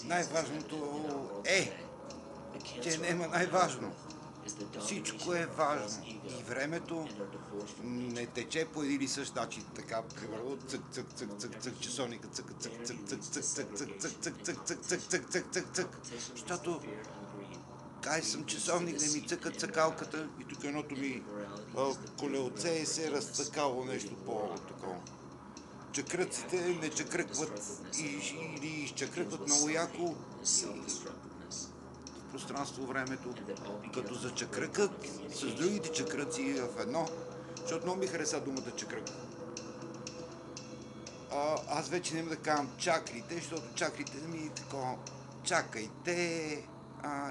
Най-важното е, че няма най-важно. Всичко е важно. И времето не тече по един и същ начин. Така, примерно, цък, цък, цък, цък, цък, часовника, цък, цък, цък, цък, цък, цък, цък, цък, цък, цък, цък, цък, цък, цък, цък, цък. Защото кай съм часовник да ми цъка цъкалката и тук едното ми колелце се разцъкало нещо по-такова. Чакръците не чакръкват или изчакръкват много яко в пространство-времето, като зачакръкат с другите чакръци в едно, защото много ми хареса думата чакрък. Аз вече не мога да казвам чакрите, защото чакрите ми е такова. Чакайте,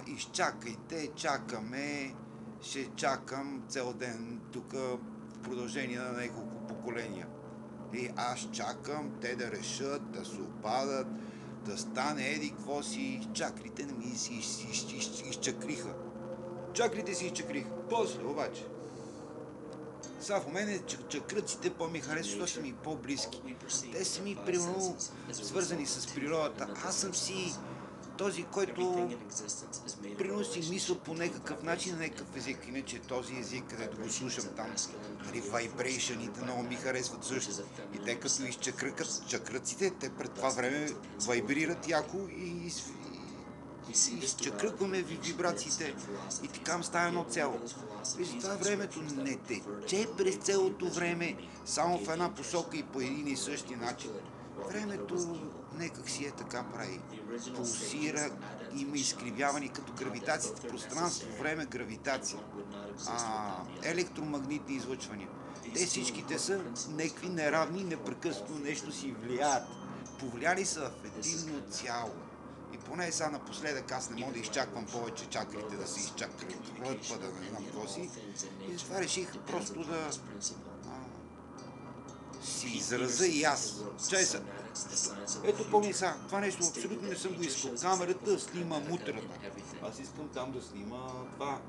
изчакайте, чакаме, ще чакам цял ден тук в продължение на няколко поколения. И аз чакам те да решат, да се опадат, да стане еди какво си. Чакрите не ми си изчакриха. Чакрите си изчакриха. После обаче. Сега в мене чакръците по-ми харесват, защото са ми по-близки. Те са ми примерно свързани с природата. Аз съм си този, който приноси мисъл по някакъв начин, на някакъв език. Иначе този език, където го слушам там, вайбрейшъните много ми харесват също. И те като изчакръкат чакръците, те пред това време вайбрират яко и изчакръкваме вибрациите и така става едно цяло. Виж, това времето не тече през цялото време само в една посока и по един и същи начин. Времето некак си е така прави. Пулсира, има изкривяване като гравитацията, пространство, време, гравитация. Електромагнитни излъчвания. Те всичките са някакви неравни, непрекъснато нещо си влияят. Повлияли са в единно цяло. И поне сега напоследък аз не мога да изчаквам повече чакрите да се изчакват, па да не знам какво си. И затова реших просто да си израза и аз. Чай са. Ето помни сега, това нещо абсолютно не съм го искал. Камерата снима мутрата. Аз искам там да снима това.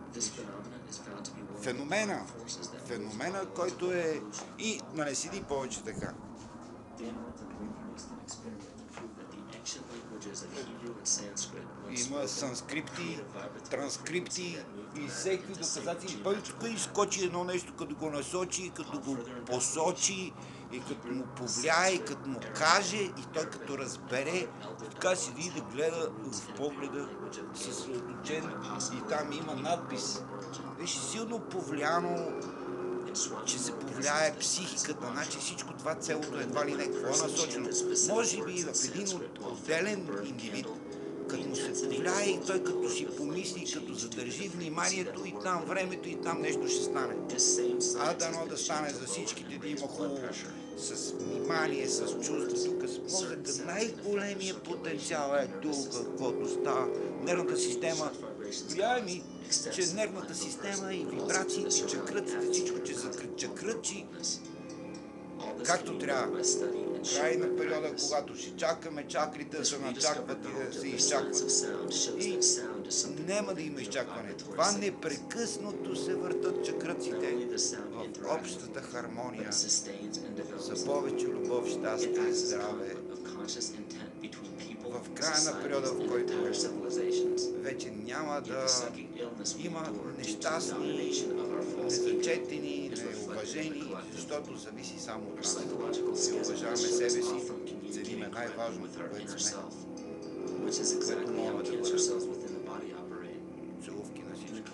Феномена, който е и не седи повече така. Има санскрипти, транскрипти и всеки доказателни. Той тук изкочи едно нещо, като го насочи, като го посочи и като му повлияе, и като му каже и той като разбере, така седи да гледа в погледа съсредоточен и там има надпис. Беше силно повлияно, че се повлияе психиката, значи всичко това целото едва ли не какво е насочено. Може би в един отделен индивид, като му се повлияе и той като си помисли, като задържи вниманието и там времето и там нещо ще стане. Дано да стане за всичките, да има хубаво с внимание, с чувство, тук с мозъка. Най-големия потенциал е тук, каквото става. Нервната система, влияе ми, че нервната система и вибрациите, и чакръците, всичко, че чакръчи както трябва. Край на периода, когато ще чакаме чакрите да се начакват и да се изчакват. И няма да има изчакване. Това непрекъснато се въртат чакръците в общата хармония за повече любов, щастие, здраве. В края на периода, в който вече няма да има нещастни, незачетени, неуважени, защото зависи само от нас. Да уважаваме себе си, цениме най-важното, което сме, което мога да бъде. Целувки на всички.